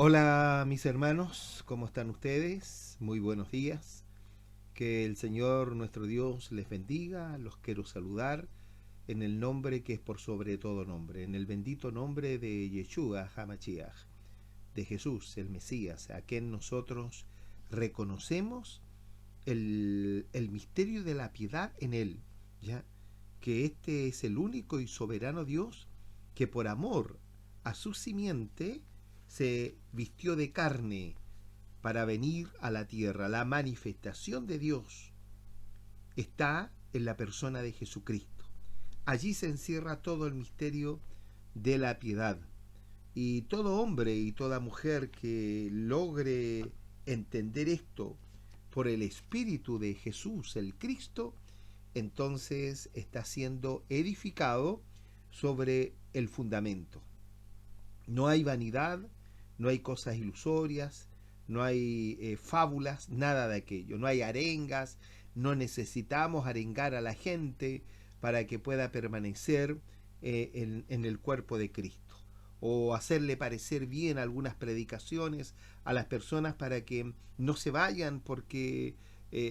Hola mis hermanos, ¿cómo están ustedes? Muy buenos días. Que el Señor nuestro Dios les bendiga. Los quiero saludar en el nombre que es por sobre todo nombre, en el bendito nombre de Yeshua HaMashiach, de Jesús, el Mesías, a quien nosotros reconocemos el misterio de la piedad en Él, ¿ya? Que este es el único y soberano Dios que por amor a su simiente se vistió de carne para venir a la tierra. La manifestación de Dios está en la persona de Jesucristo. Allí se encierra todo el misterio de la piedad. Y todo hombre y toda mujer que logre entender esto por el Espíritu de Jesús, el Cristo, entonces está siendo edificado sobre el fundamento. No hay vanidad, no hay cosas ilusorias, no hay fábulas, nada de aquello. No hay arengas, no necesitamos arengar a la gente para que pueda permanecer en el cuerpo de Cristo. O hacerle parecer bien algunas predicaciones a las personas para que no se vayan porque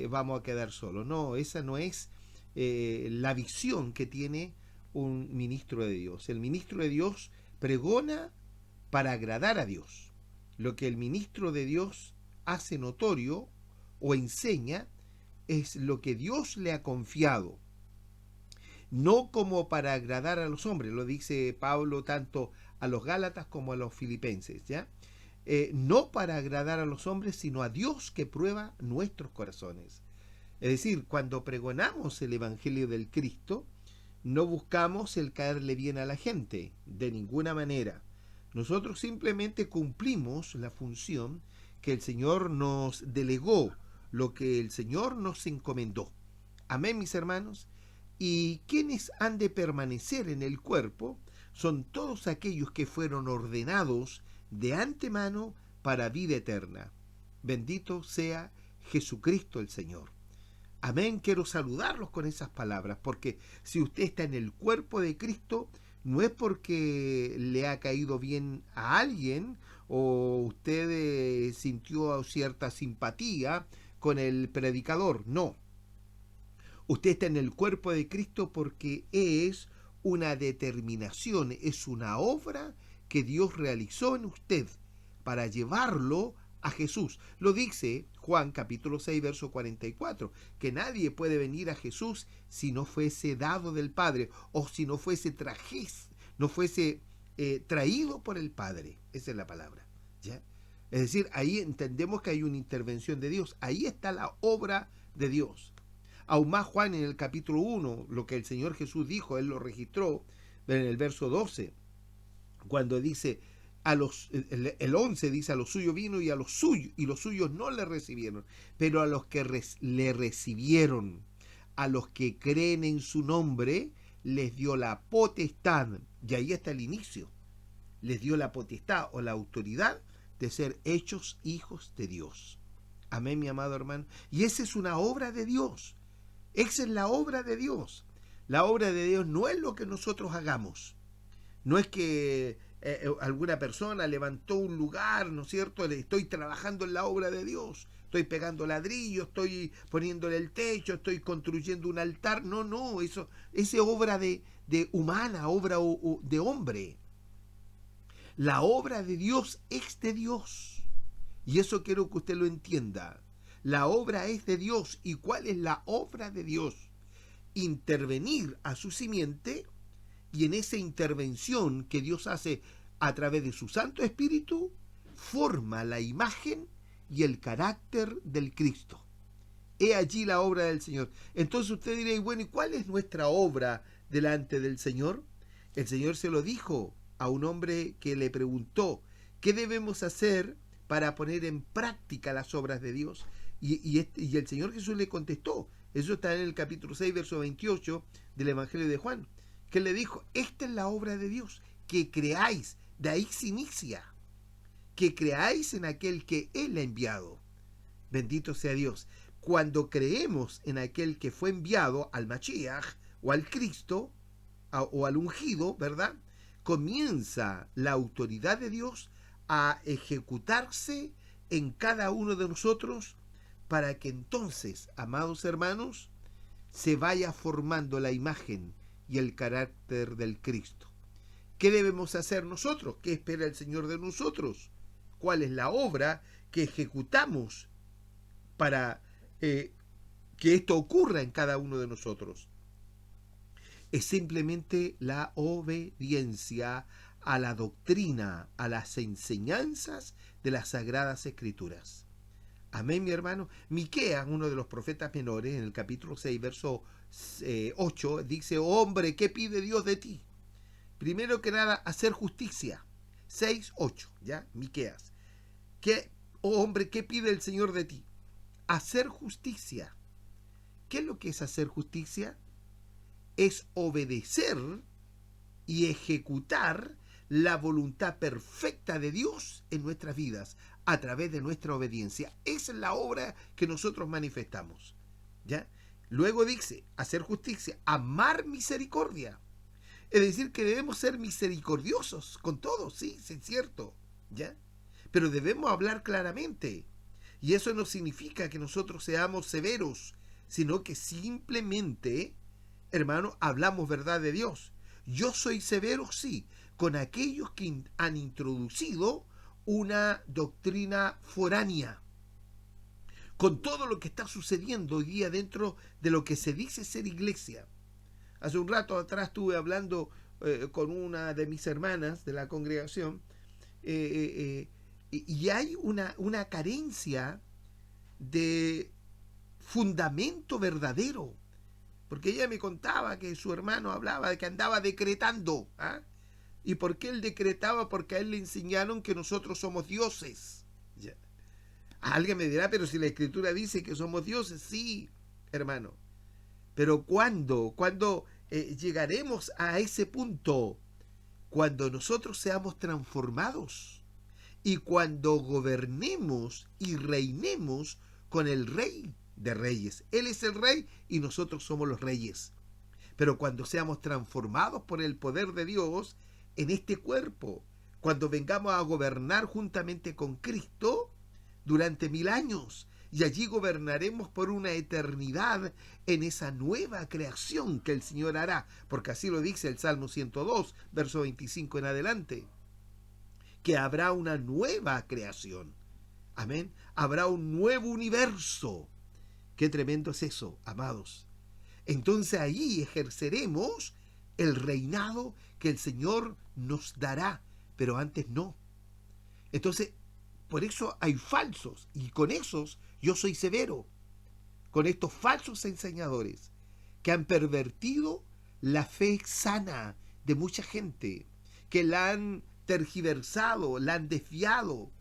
vamos a quedar solos. No, esa no es la visión que tiene un ministro de Dios. El ministro de Dios pregona para agradar a Dios. Lo que el ministro de Dios hace notorio o enseña es lo que Dios le ha confiado, no como para agradar a los hombres, lo dice Pablo tanto a los Gálatas como a los filipenses, ¿ya? No para agradar a los hombres, sino a Dios que prueba nuestros corazones. Es decir, cuando pregonamos el Evangelio del Cristo, no buscamos el caerle bien a la gente, de ninguna manera. Nosotros simplemente cumplimos la función que el Señor nos delegó, lo que el Señor nos encomendó. Amén, mis hermanos. Y quienes han de permanecer en el cuerpo son todos aquellos que fueron ordenados de antemano para vida eterna. Bendito sea Jesucristo el Señor. Amén, quiero saludarlos con esas palabras, porque si usted está en el cuerpo de Cristo, no es porque le ha caído bien a alguien o usted sintió cierta simpatía con el predicador, no. Usted está en el cuerpo de Cristo porque es una determinación, es una obra que Dios realizó en usted para llevarlo a Jesús. Lo dice Juan capítulo 6, verso 44, que nadie puede venir a Jesús si no fuese dado del Padre o si no fuese traído por el Padre. Esa es la palabra, ¿ya? Es decir, ahí entendemos que hay una intervención de Dios. Ahí está la obra de Dios. Aún más Juan en el capítulo 1, lo que el Señor Jesús dijo, él lo registró en el verso 12, cuando dice, el 11 dice, a los suyos vino y a los suyos, y los suyos no le recibieron, pero a los que le recibieron, a los que creen en su nombre, les dio la potestad, y ahí está el inicio, les dio la potestad o la autoridad de ser hechos hijos de Dios. Amén, mi amado hermano. Y esa es una obra de Dios. Esa es la obra de Dios. La obra de Dios no es lo que nosotros hagamos. No es que alguna persona levantó un lugar, ¿no es cierto? Estoy trabajando en la obra de Dios. Estoy pegando ladrillos, estoy poniéndole el techo, estoy construyendo un altar. No, no, eso es obra de humana, obra de hombre. La obra de Dios es de Dios. Y eso quiero que usted lo entienda. La obra es de Dios. ¿Y cuál es la obra de Dios? Intervenir a su simiente, y en esa intervención que Dios hace a través de su Santo Espíritu, forma la imagen y el carácter del Cristo. He allí la obra del Señor. Entonces usted dirá, bueno, ¿y cuál es nuestra obra delante del Señor? El Señor se lo dijo a un hombre que le preguntó, ¿qué debemos hacer para poner en práctica las obras de Dios? Y el Señor Jesús le contestó. Eso está en el capítulo 6, verso 28 del Evangelio de Juan, que le dijo, esta es la obra de Dios, que creáis, de ahí se inicia, que creáis en aquel que Él ha enviado. Bendito sea Dios. Cuando creemos en aquel que fue enviado, al Mashiach o al Cristo o al ungido, ¿verdad? Comienza la autoridad de Dios a ejecutarse en cada uno de nosotros para que entonces, amados hermanos, se vaya formando la imagen y el carácter del Cristo. ¿Qué debemos hacer nosotros? ¿Qué espera el Señor de nosotros? ¿Cuál es la obra que ejecutamos para que esto ocurra en cada uno de nosotros? Es simplemente la obediencia a la doctrina, a las enseñanzas de las Sagradas Escrituras. Amén, mi hermano. Miqueas, uno de los profetas menores, en el capítulo 6, verso 8, dice: hombre, ¿qué pide Dios de ti? Primero que nada, hacer justicia. 6, 8, ¿ya? Miqueas. Oh hombre, ¿qué pide el Señor de ti? Hacer justicia. ¿Qué es lo que es hacer justicia? Es obedecer y ejecutar la voluntad perfecta de Dios en nuestras vidas a través de nuestra obediencia. Esa es la obra que nosotros manifestamos, ¿ya? Luego dice, hacer justicia, amar misericordia. Es decir, que debemos ser misericordiosos con todos, sí, es cierto, ¿ya? Pero debemos hablar claramente. Y eso no significa que nosotros seamos severos, sino que simplemente, hermano, hablamos verdad de Dios. Yo soy severo, sí, con aquellos que han introducido una doctrina foránea, con todo lo que está sucediendo hoy día dentro de lo que se dice ser iglesia. Hace un rato atrás estuve hablando con una de mis hermanas de la congregación y hay una carencia de fundamento verdadero, porque ella me contaba que su hermano hablaba de que andaba decretando, ¿ah? ¿Y por qué él decretaba? Porque a él le enseñaron que nosotros somos dioses. Ya. Alguien me dirá, pero si la Escritura dice que somos dioses, sí, hermano. Pero ¿cuándo llegaremos a ese punto? Cuando nosotros seamos transformados y cuando gobernemos y reinemos con el Rey de Reyes. Él es el Rey y nosotros somos los reyes. Pero cuando seamos transformados por el poder de Dios en este cuerpo, cuando vengamos a gobernar juntamente con Cristo durante 1000 años, y allí gobernaremos por una eternidad en esa nueva creación que el Señor hará, porque así lo dice el Salmo 102, verso 25 en adelante, que habrá una nueva creación. Amén. Habrá un nuevo universo. Qué tremendo es eso, amados. Entonces ahí ejerceremos el reinado que el Señor nos dará, pero antes no. Entonces, por eso hay falsos, y con esos yo soy severo, con estos falsos enseñadores que han pervertido la fe sana de mucha gente, que la han tergiversado, la han desviado,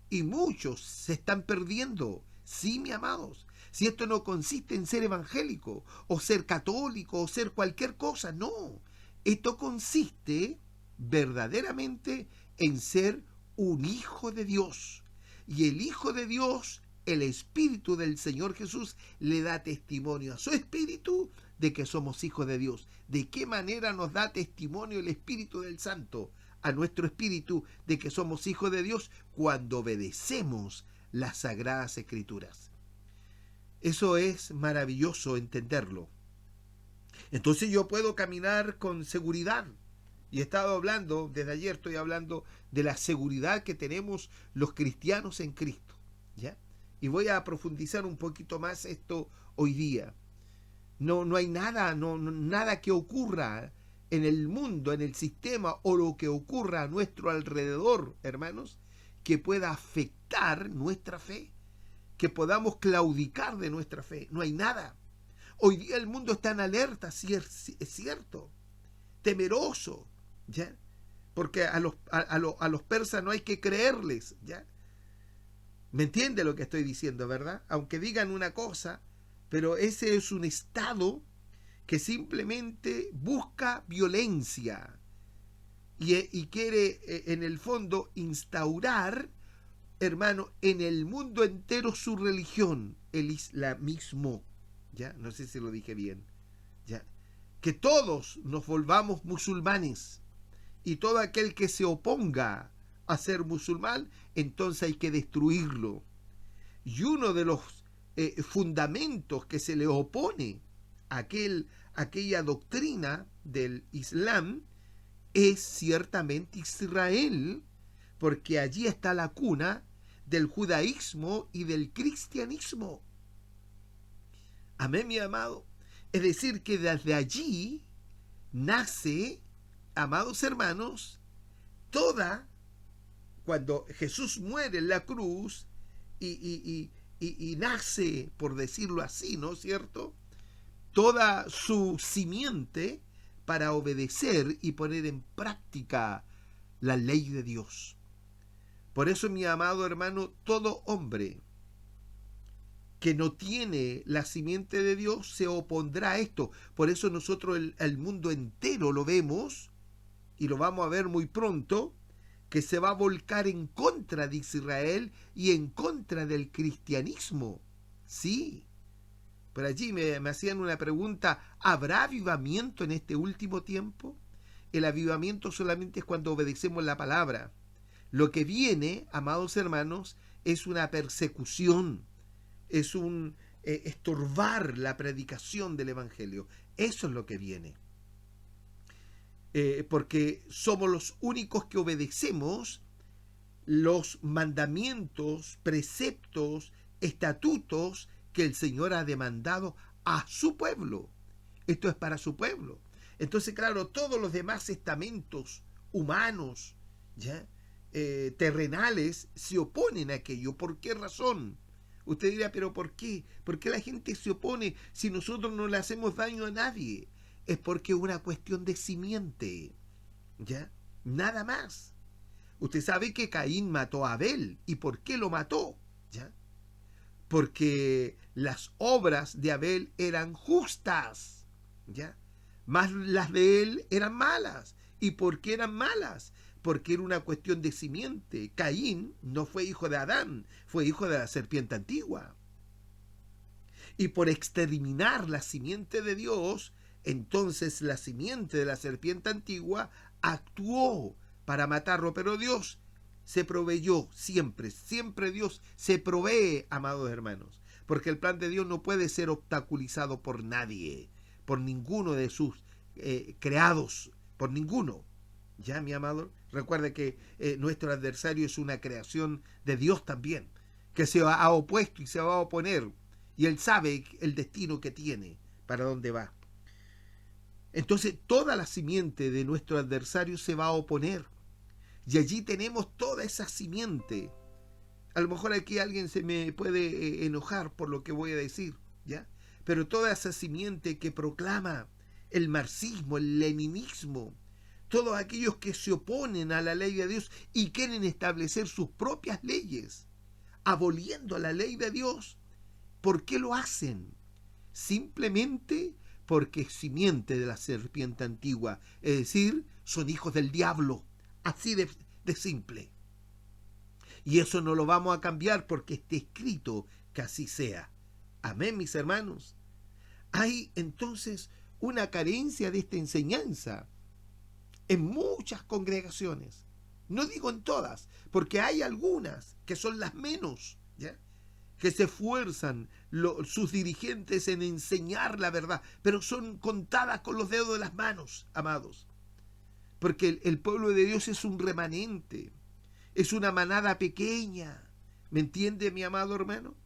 y muchos se están perdiendo. Sí, mis amados, si esto no consiste en ser evangélico, o ser católico, o ser cualquier cosa, no. Esto consiste verdaderamente en ser un hijo de Dios. Y el Hijo de Dios, el Espíritu del Señor Jesús, le da testimonio a su Espíritu de que somos hijos de Dios. ¿De qué manera nos da testimonio el Espíritu del Santo a nuestro espíritu de que somos hijos de Dios? Cuando obedecemos las Sagradas Escrituras. Eso es maravilloso entenderlo. Entonces yo puedo caminar con seguridad. Y he estado hablando, desde ayer estoy hablando de la seguridad que tenemos los cristianos en Cristo, ¿ya? Y voy a profundizar un poquito más esto hoy día. No hay nada, nada que ocurra en el mundo, en el sistema, o lo que ocurra a nuestro alrededor, hermanos, que pueda afectar nuestra fe, que podamos claudicar de nuestra fe. No hay nada. Hoy día el mundo está en alerta, sí, es cierto, temeroso, ¿ya? Porque a los persas no hay que creerles, ¿ya? ¿Me entiende lo que estoy diciendo, verdad? Aunque digan una cosa, pero ese es un estado que simplemente busca violencia y quiere, en el fondo, instaurar, hermano, en el mundo entero su religión, el islamismo, ¿ya? No sé si lo dije bien, ¿ya? Que todos nos volvamos musulmanes, y todo aquel que se oponga a ser musulmán, entonces hay que destruirlo. Y uno de los fundamentos que se le opone a aquella doctrina del Islam es ciertamente Israel, porque allí está la cuna del judaísmo y del cristianismo. Amén, mi amado. Es decir, que desde allí nace, amados hermanos, cuando Jesús muere en la cruz y nace, por decirlo así, ¿no es cierto?, toda su simiente para obedecer y poner en práctica la ley de Dios. Por eso, mi amado hermano, todo hombre que no tiene la simiente de Dios se opondrá a esto. Por eso nosotros el mundo entero lo vemos, y lo vamos a ver muy pronto, que se va a volcar en contra de Israel y en contra del cristianismo. Sí. Por allí me hacían una pregunta: ¿habrá avivamiento en este último tiempo? El avivamiento solamente es cuando obedecemos la palabra. Lo que viene, amados hermanos, es una persecución, es un estorbar la predicación del Evangelio. Eso es lo que viene. Porque somos los únicos que obedecemos los mandamientos, preceptos, estatutos que el Señor ha demandado a su pueblo. Esto es para su pueblo. Entonces, claro, todos los demás estamentos humanos, ¿ya?, terrenales, se oponen a aquello. ¿Por qué razón? Usted dirá, ¿pero por qué? ¿Por qué la gente se opone si nosotros no le hacemos daño a nadie? Es porque es una cuestión de simiente, ¿ya? Nada más. Usted sabe que Caín mató a Abel. ¿Y por qué lo mató? ¿Ya? Porque las obras de Abel eran justas, ¿ya?, más las de él eran malas. ¿Y por qué eran malas? Porque era una cuestión de simiente. Caín no fue hijo de Adán, fue hijo de la serpiente antigua. Y por exterminar la simiente de Dios, entonces la simiente de la serpiente antigua actuó para matarlo. Pero Dios se proveyó siempre, siempre Dios se provee, amados hermanos, porque el plan de Dios no puede ser obstaculizado por nadie, por ninguno de sus creados, por ninguno. Ya, mi amado, recuerde que nuestro adversario es una creación de Dios también, que se ha opuesto y se va a oponer, y él sabe el destino que tiene, para dónde va. Entonces toda la simiente de nuestro adversario se va a oponer, y allí tenemos toda esa simiente. A lo mejor aquí alguien se me puede enojar por lo que voy a decir, ¿ya? Pero toda esa simiente que proclama el marxismo, el leninismo, todos aquellos que se oponen a la ley de Dios y quieren establecer sus propias leyes, aboliendo la ley de Dios, ¿por qué lo hacen? Simplemente porque es simiente de la serpiente antigua, es decir, son hijos del diablo, así de simple. Y eso no lo vamos a cambiar porque está escrito que así sea. Amén, mis hermanos. Hay entonces una carencia de esta enseñanza en muchas congregaciones. No digo en todas, porque hay algunas que son las menos, ¿ya?, que se esfuerzan sus dirigentes en enseñar la verdad, pero son contadas con los dedos de las manos, amados. Porque el pueblo de Dios es un remanente, es una manada pequeña. ¿Me entiende, mi amado hermano?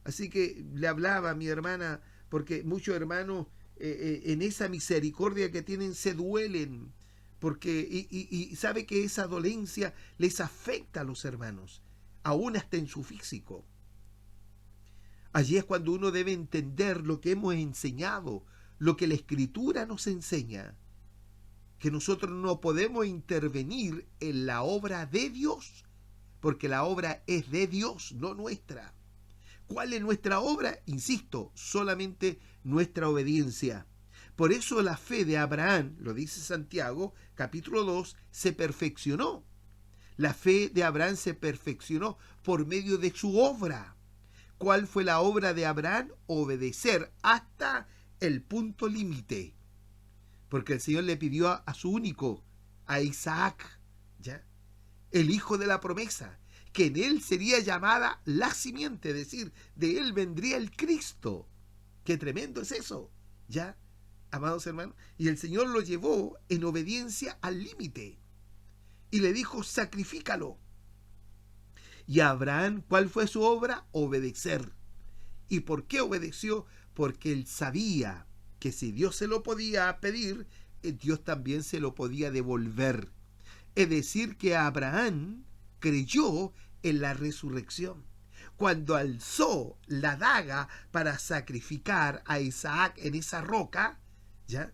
Así que le hablaba a mi hermana, porque muchos hermanos en esa misericordia que tienen se duelen, porque y sabe que esa dolencia les afecta a los hermanos, aún hasta en su físico. Allí es cuando uno debe entender lo que hemos enseñado, lo que la Escritura nos enseña, que nosotros no podemos intervenir en la obra de Dios, porque la obra es de Dios, no nuestra. ¿Cuál es nuestra obra? Insisto, solamente nuestra obediencia. Por eso la fe de Abraham, lo dice Santiago, capítulo 2, se perfeccionó. La fe de Abraham se perfeccionó por medio de su obra. ¿Cuál fue la obra de Abraham? Obedecer hasta el punto límite. Porque el Señor le pidió a su único, a Isaac, ¿ya?, el hijo de la promesa, que en él sería llamada la simiente, es decir, de él vendría el Cristo. Qué tremendo es eso, ¿ya? Amados hermanos, y el Señor lo llevó en obediencia al límite y le dijo, sacrifícalo. Y a Abraham, ¿cuál fue su obra? Obedecer. ¿Y por qué obedeció? Porque él sabía que si Dios se lo podía pedir, Dios también se lo podía devolver. Es decir, que Abraham creyó en la resurrección. Cuando alzó la daga para sacrificar a Isaac en esa roca, ¿ya?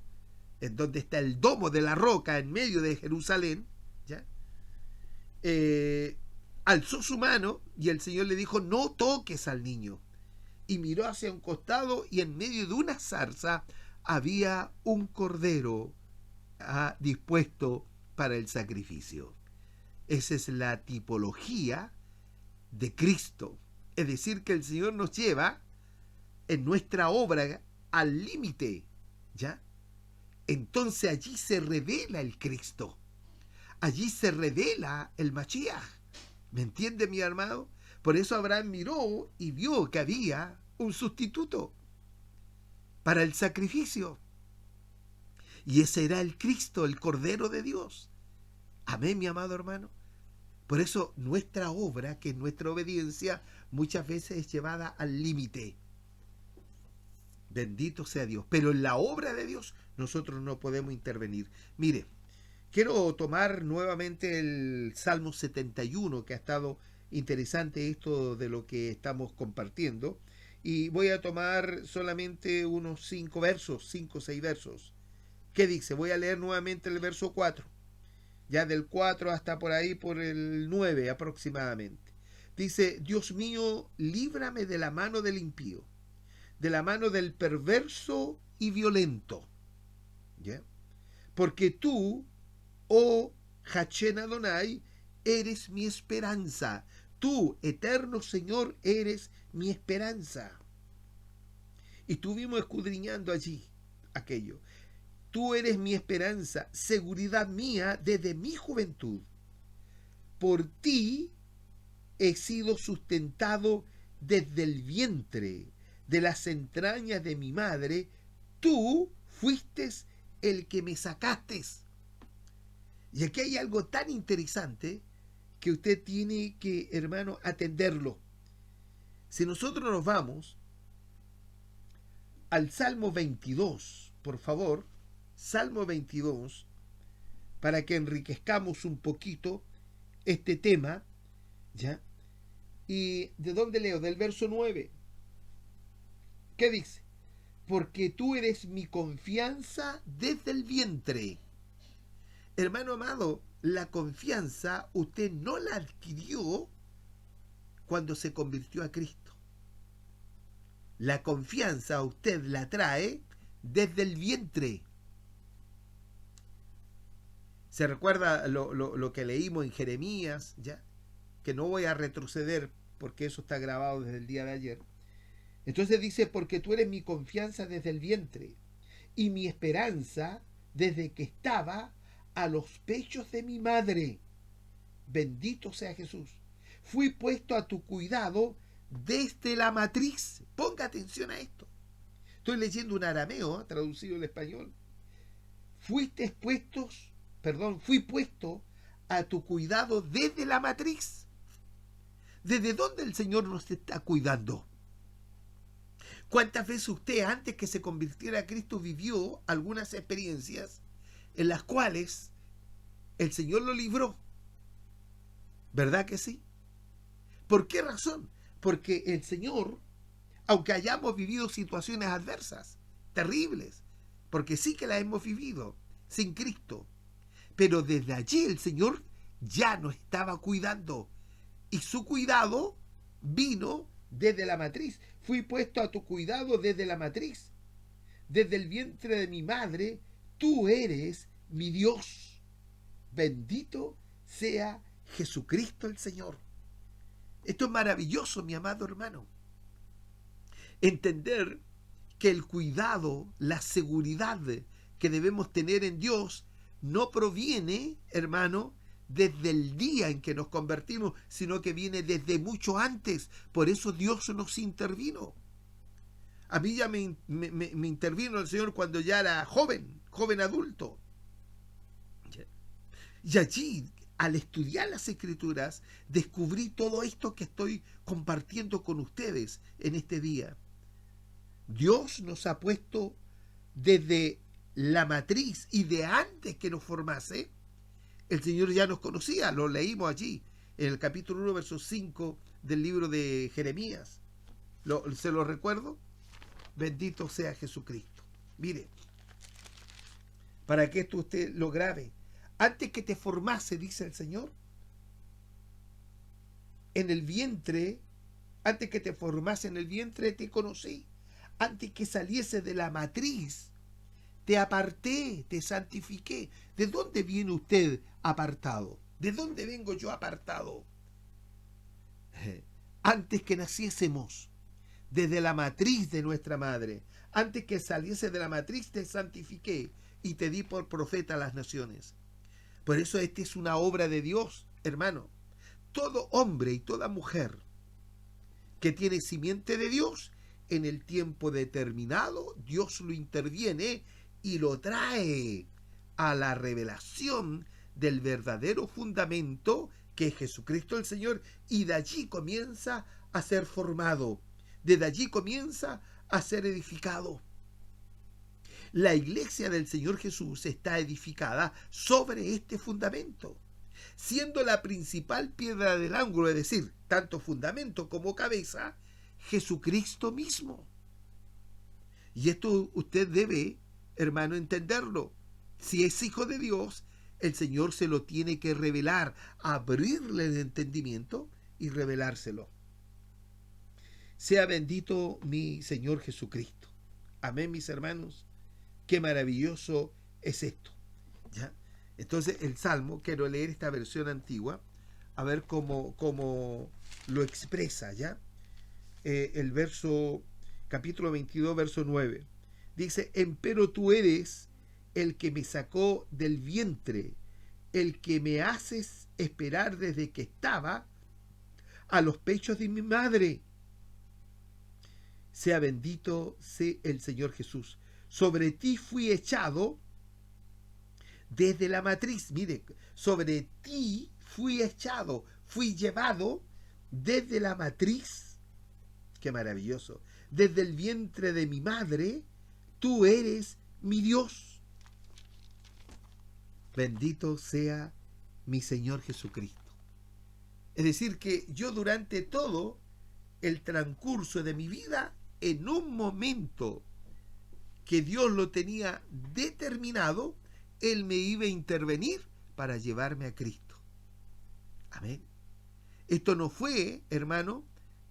En donde está el domo de la roca en medio de Jerusalén, ¿ya? Alzó su mano y el Señor le dijo, no toques al niño. Y miró hacia un costado y en medio de una zarza había un cordero dispuesto para el sacrificio. Esa es la tipología de Cristo. Es decir, que el Señor nos lleva en nuestra obra al límite, ¿ya? Entonces allí se revela el Cristo. Allí se revela el Mashiach. ¿Me entiende, mi hermano? Por eso Abraham miró y vio que había un sustituto para el sacrificio. Y ese era el Cristo, el Cordero de Dios. Amén, mi amado hermano. Por eso nuestra obra, que es nuestra obediencia, muchas veces es llevada al límite. Bendito sea Dios. Pero en la obra de Dios nosotros no podemos intervenir. Mire, quiero tomar nuevamente el Salmo 71, que ha estado interesante esto de lo que estamos compartiendo. Y voy a tomar solamente unos 5 o 6 versos. ¿Qué dice? Voy a leer nuevamente el verso 4. Ya del 4 hasta por ahí, por el 9 aproximadamente. Dice, Dios mío, líbrame de la mano del impío, de la mano del perverso y violento. ¿Ya? Porque tú, oh Hachén Adonai, eres mi esperanza. Tú, eterno Señor, eres mi esperanza. Y estuvimos escudriñando allí aquello. Tú eres mi esperanza, seguridad mía desde mi juventud. Por ti he sido sustentado desde el vientre, de las entrañas de mi madre. Tú fuiste el que me sacaste. Y aquí hay algo tan interesante que usted tiene que, hermano, atenderlo. Si nosotros nos vamos al Salmo 22, por favor, Salmo 22, para que enriquezcamos un poquito este tema, ¿ya? ¿Y de dónde leo? Del verso 9. ¿Qué dice? Porque tú eres mi confianza desde el vientre. Hermano amado, la confianza usted no la adquirió cuando se convirtió a Cristo. La confianza usted la trae desde el vientre. ¿Se recuerda lo que leímos en Jeremías? ¿Ya? Que no voy a retroceder porque eso está grabado desde el día de ayer. Entonces dice, porque tú eres mi confianza desde el vientre y mi esperanza desde que estaba a los pechos de mi madre. Bendito sea Jesús. Fui puesto a tu cuidado desde la matriz. Ponga atención a esto. Estoy leyendo un arameo, traducido al español. Fui puesto a tu cuidado desde la matriz. ¿Desde dónde el Señor nos está cuidando? ¿Cuántas veces usted, antes que se convirtiera a Cristo, vivió algunas experiencias en las cuales el Señor lo libró? ¿Verdad que sí? ¿Por qué razón? Porque el Señor, aunque hayamos vivido situaciones adversas, terribles, porque sí que las hemos vivido sin Cristo, pero desde allí el Señor ya nos estaba cuidando, y su cuidado vino desde la matriz. Fui puesto a tu cuidado desde la matriz, desde el vientre de mi madre. Tú eres mi Dios. Bendito sea Jesucristo el Señor. Esto es maravilloso, mi amado hermano. Entender que el cuidado, la seguridad que debemos tener en Dios no proviene, hermano, desde el día en que nos convertimos, sino que viene desde mucho antes. Por eso Dios nos intervino. A mí ya me intervino el Señor cuando ya era joven adulto. Y allí, al estudiar las Escrituras, descubrí todo esto que estoy compartiendo con ustedes en este día. Dios nos ha puesto desde la matriz y de antes que nos formase. El Señor ya nos conocía, lo leímos allí, en el capítulo 1, verso 5 del libro de Jeremías. ¿Se lo recuerdo? Bendito sea Jesucristo. Mire, para que esto usted lo grabe. Antes que te formase, dice el Señor, en el vientre, antes que te formase en el vientre, te conocí. Antes que saliese de la matriz, te aparté, te santifiqué. ¿De dónde viene usted apartado? ¿De dónde vengo yo apartado? Antes que naciésemos, desde la matriz de nuestra madre, antes que saliese de la matriz, te santifiqué y te di por profeta a las naciones. Por eso esta es una obra de Dios, hermano. Todo hombre y toda mujer que tiene simiente de Dios, en el tiempo determinado, Dios lo interviene y lo trae a la revelación del verdadero fundamento que es Jesucristo el Señor, y de allí comienza a ser formado, desde allí comienza a ser edificado. La iglesia del Señor Jesús está edificada sobre este fundamento, siendo la principal piedra del ángulo, es decir, tanto fundamento como cabeza, Jesucristo mismo. Y esto usted debe, hermano, entenderlo. Si es hijo de Dios, el Señor se lo tiene que revelar, abrirle el entendimiento y revelárselo. Sea bendito mi Señor Jesucristo. Amén, mis hermanos. Qué maravilloso es esto. ¿Ya? Entonces el Salmo, quiero leer esta versión antigua, a ver cómo lo expresa, ¿ya? El verso, capítulo 22, verso 9. Dice, empero tú eres el que me sacó del vientre, el que me haces esperar desde que estaba a los pechos de mi madre. Sea bendito sea el Señor Jesús. Sobre ti fui echado desde la matriz. Mire, sobre ti fui echado, fui llevado desde la matriz. Qué maravilloso. Desde el vientre de mi madre, tú eres mi Dios. Bendito sea mi Señor Jesucristo. Es decir, que yo durante todo el transcurso de mi vida, en un momento que Dios lo tenía determinado, Él me iba a intervenir para llevarme a Cristo. Amén. Esto no fue, hermano,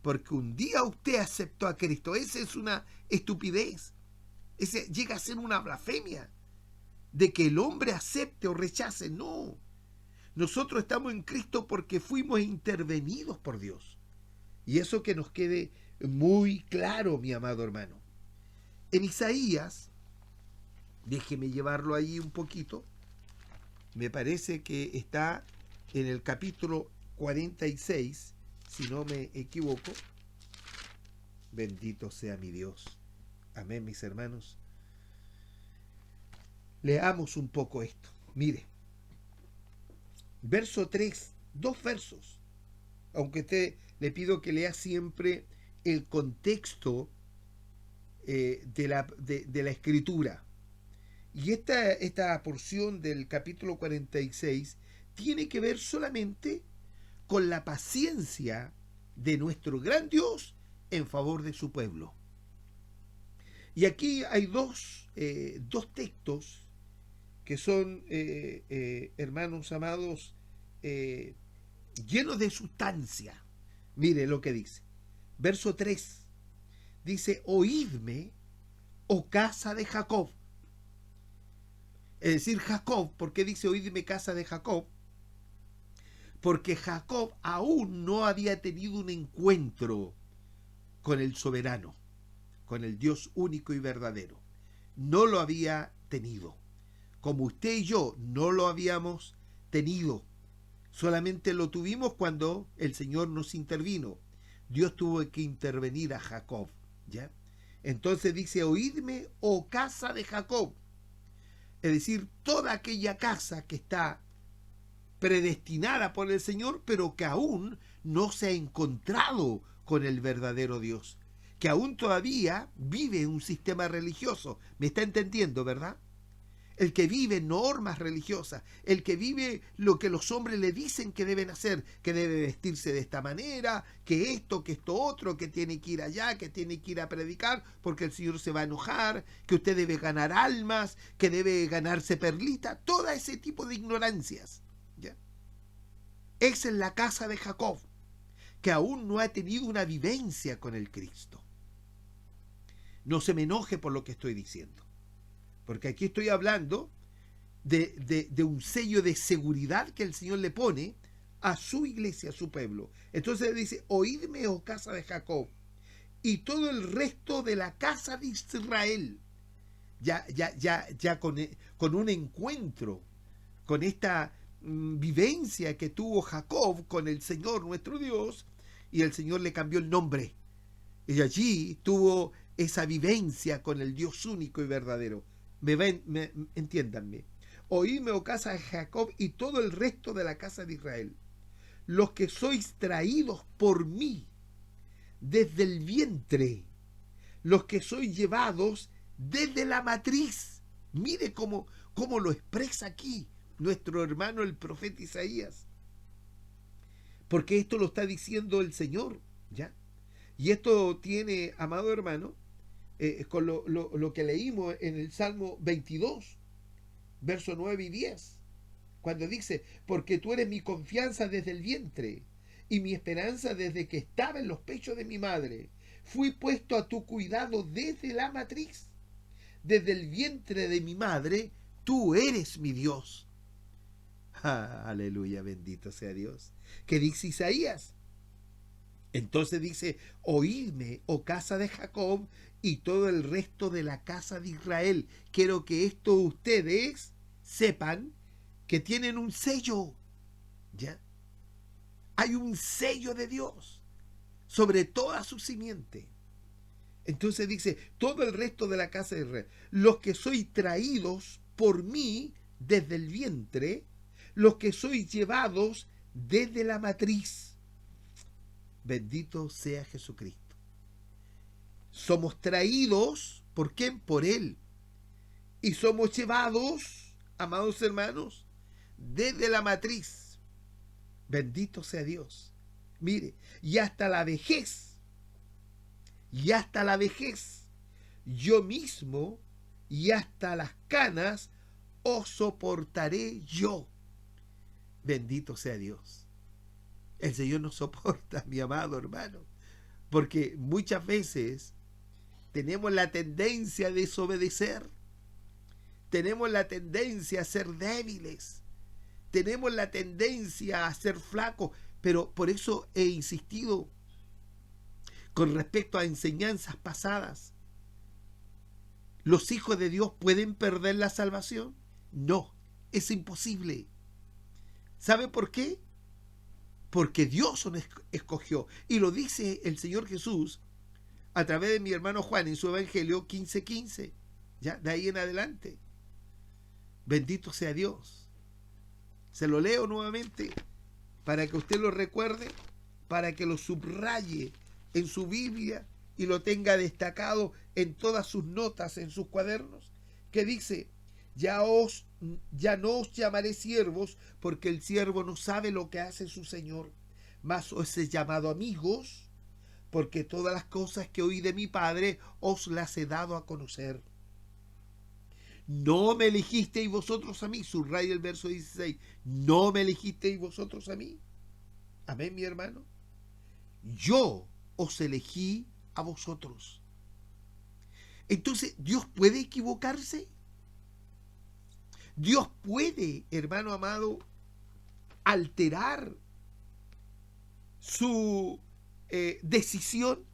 porque un día usted aceptó a Cristo. Esa es una estupidez. Ese llega a ser una blasfemia de que el hombre acepte o rechace. No. Nosotros estamos en Cristo porque fuimos intervenidos por Dios. Y eso que nos quede muy claro, mi amado hermano. En Isaías, déjeme llevarlo ahí un poquito, me parece que está en el capítulo 46, si no me equivoco. Bendito sea mi Dios. Amén, mis hermanos. Leamos un poco esto. Mire, verso 3, 2 versos. Aunque usted le pido que lea siempre el contexto de la escritura. Y esta porción del capítulo 46 tiene que ver solamente con la paciencia de nuestro gran Dios en favor de su pueblo. Y aquí hay dos textos que son, hermanos amados, llenos de sustancia. Mire lo que dice. Verso 3. Dice, oídme, oh casa de Jacob. Es decir, Jacob, ¿por qué dice oídme casa de Jacob? Porque Jacob aún no había tenido un encuentro con el soberano, con el Dios único y verdadero. No lo había tenido. Como usted y yo no lo habíamos tenido. Solamente lo tuvimos cuando el Señor nos intervino. Dios tuvo que intervenir a Jacob, ¿ya? Entonces dice, oídme, oh casa de Jacob. Es decir, toda aquella casa que está predestinada por el Señor, pero que aún no se ha encontrado con el verdadero Dios, que aún todavía vive en un sistema religioso. ¿Me está entendiendo, verdad? El que vive normas religiosas, el que vive lo que los hombres le dicen que deben hacer, que debe vestirse de esta manera, que esto otro, que tiene que ir allá, que tiene que ir a predicar porque el Señor se va a enojar, que usted debe ganar almas, que debe ganarse perlita, todo ese tipo de ignorancias, ¿ya? Esa es la casa de Jacob, que aún no ha tenido una vivencia con el Cristo. No se me enoje por lo que estoy diciendo, porque aquí estoy hablando de un sello de seguridad que el Señor le pone a su iglesia, a su pueblo. Entonces dice, oídme, oh casa de Jacob, y todo el resto de la casa de Israel. Ya con un encuentro, con esta vivencia que tuvo Jacob con el Señor nuestro Dios, y el Señor le cambió el nombre. Y allí tuvo esa vivencia con el Dios único y verdadero. Entiéndanme. Oídme, oh casa de Jacob, y todo el resto de la casa de Israel, los que sois traídos por mí desde el vientre, los que sois llevados desde la matriz. Mire cómo lo expresa aquí nuestro hermano el profeta Isaías, porque esto lo está diciendo el Señor, ¿ya? Y esto tiene, amado hermano, con lo que leímos en el Salmo 22, versos 9 y 10, cuando dice, porque tú eres mi confianza desde el vientre y mi esperanza desde que estaba en los pechos de mi madre. Fui puesto a tu cuidado desde la matriz. Desde el vientre de mi madre, tú eres mi Dios. Ah, aleluya, bendito sea Dios. ¿Qué dice Isaías? Entonces dice, oídme, oh casa de Jacob, y todo el resto de la casa de Israel. Quiero que esto ustedes sepan que tienen un sello, ¿ya? Hay un sello de Dios sobre toda su simiente. Entonces dice, todo el resto de la casa de Israel, los que sois traídos por mí desde el vientre, los que sois llevados desde la matriz. Bendito sea Jesucristo. Somos traídos, ¿por quién? Por Él. Y somos llevados, amados hermanos, desde la matriz. Bendito sea Dios. Mire, y hasta la vejez, yo mismo, y hasta las canas, os soportaré yo. Bendito sea Dios. El Señor nos soporta, mi amado hermano, porque muchas veces tenemos la tendencia a desobedecer, tenemos la tendencia a ser débiles, tenemos la tendencia a ser flacos, pero por eso he insistido con respecto a enseñanzas pasadas. ¿Los hijos de Dios pueden perder la salvación? No, es imposible. ¿Sabe por qué? Porque Dios nos escogió. Y lo dice el Señor Jesús a través de mi hermano Juan en su Evangelio 15:15. Ya, de ahí en adelante. Bendito sea Dios. Se lo leo nuevamente para que usted lo recuerde, para que lo subraye en su Biblia y lo tenga destacado en todas sus notas, en sus cuadernos, que dice, ya no os llamaré siervos, porque el siervo no sabe lo que hace su Señor, mas os he llamado amigos, porque todas las cosas que oí de mi Padre os las he dado a conocer. No me elegisteis vosotros a mí, subraya el verso 16, no me elegisteis vosotros a mí. Amén, mi hermano. Yo os elegí a vosotros. Entonces, ¿Dios puede equivocarse? Dios puede, hermano amado, alterar su decisión,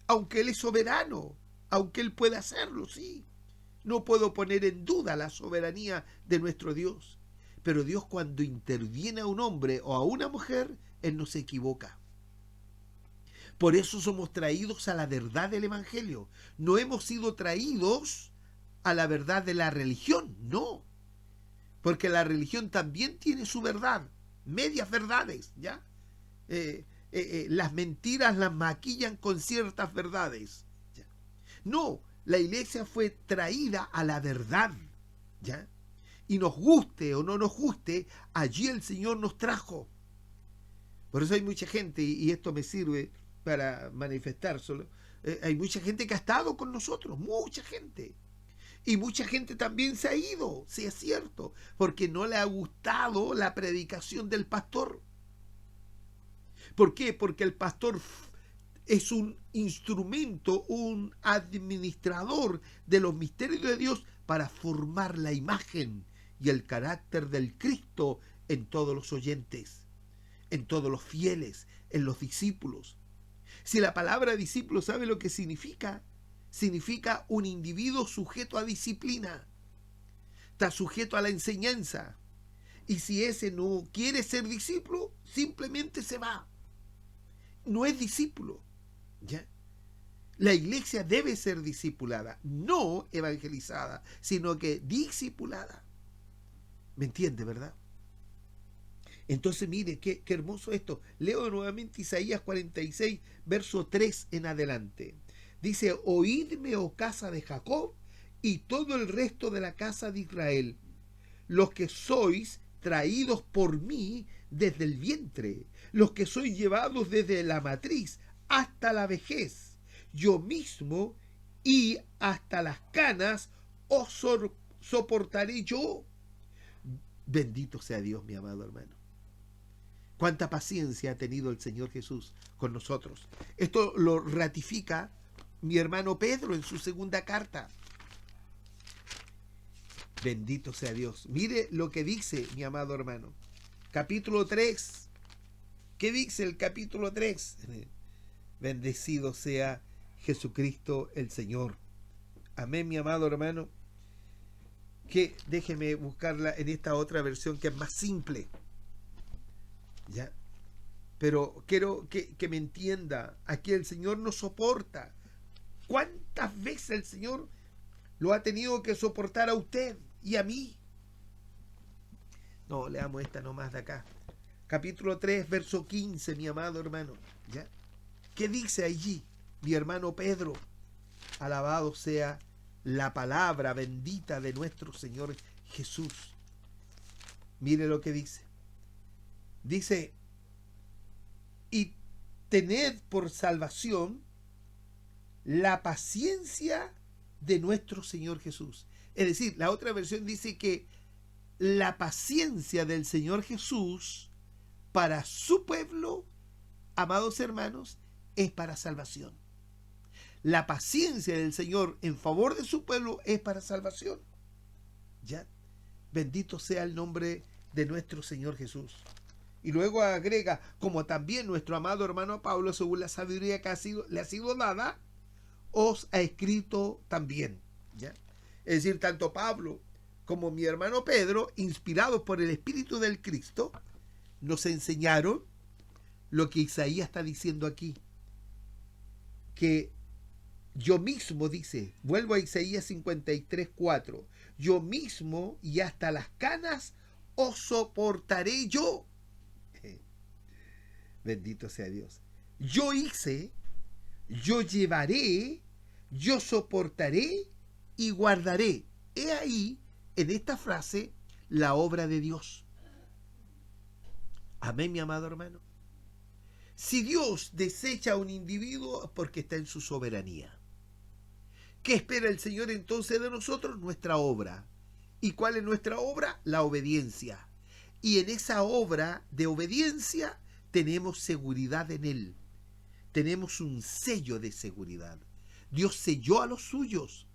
aunque Él es soberano, aunque Él puede hacerlo, sí. No puedo poner en duda la soberanía de nuestro Dios, Pero Dios, cuando interviene a un hombre o a una mujer, Él no se equivoca. Por eso somos traídos a la verdad del Evangelio. No hemos sido traídos a la verdad de la religión, no. Porque la religión también tiene su verdad, medias verdades, ¿ya? Las mentiras las maquillan con ciertas verdades, ¿ya? No, la iglesia fue traída a la verdad, ¿ya? Y nos guste o no nos guste, allí el Señor nos trajo. Por eso hay mucha gente, y esto me sirve para manifestárselo, hay mucha gente que ha estado con nosotros, mucha gente. Y mucha gente también se ha ido, sí es cierto, porque no le ha gustado la predicación del pastor. ¿Por qué? Porque el pastor es un instrumento, un administrador de los misterios de Dios para formar la imagen y el carácter del Cristo en todos los oyentes, en todos los fieles, en los discípulos. Si la palabra discípulo, ¿sabe lo que significa? Significa un individuo sujeto a disciplina, está sujeto a la enseñanza. Y si ese no quiere ser discípulo, simplemente se va. No es discípulo, ¿ya? La iglesia debe ser discipulada, no evangelizada, sino que discipulada. ¿Me entiende, verdad? Entonces, mire, qué hermoso esto. Leo nuevamente Isaías 46, verso 3 en adelante. Dice: oídme, oh casa de Jacob, y todo el resto de la casa de Israel, los que sois traídos por mí desde el vientre, los que sois llevados desde la matriz hasta la vejez, yo mismo y hasta las canas os soportaré yo. Bendito sea Dios, mi amado hermano. Cuánta paciencia ha tenido el Señor Jesús con nosotros. Esto lo ratifica mi hermano Pedro en su segunda carta. Bendito sea Dios. Mire lo que dice mi amado hermano. Capítulo 3. ¿Qué dice el capítulo 3? Bendecido sea Jesucristo el Señor. Amén, mi amado hermano. Que déjeme buscarla en esta otra versión que es más simple. ¿Ya? Pero quiero que me entienda. Aquí el Señor nos soporta. ¿Cuántas veces el Señor lo ha tenido que soportar a usted y a mí? No, leamos esta nomás de acá. Capítulo 3, verso 15, mi amado hermano. ¿Ya? ¿Qué dice allí, mi hermano Pedro? Alabado sea la palabra bendita de nuestro Señor Jesús. Mire lo que dice. Dice: y tened por salvación la paciencia de nuestro Señor Jesús. Es decir, la otra versión dice que la paciencia del Señor Jesús para su pueblo, amados hermanos, es para salvación. La paciencia del Señor en favor de su pueblo es para salvación. ¿Ya? Bendito sea el nombre de nuestro Señor Jesús. Y luego agrega: como también nuestro amado hermano Pablo, según la sabiduría que le ha sido dada, os ha escrito también. ¿Ya? Es decir, tanto Pablo como mi hermano Pedro, inspirados por el Espíritu del Cristo, nos enseñaron lo que Isaías está diciendo aquí. Que yo mismo, dice, vuelvo a Isaías 53, 4, yo mismo y hasta las canas os soportaré yo. Bendito sea Dios. Yo hice, yo llevaré, yo soportaré y guardaré. He ahí, en esta frase, la obra de Dios. Amén, mi amado hermano. Si Dios desecha a un individuo, es porque está en su soberanía. ¿Qué espera el Señor entonces de nosotros? Nuestra obra. ¿Y cuál es nuestra obra? La obediencia. Y en esa obra de obediencia tenemos seguridad en Él. Tenemos un sello de seguridad. Dios selló a los suyos.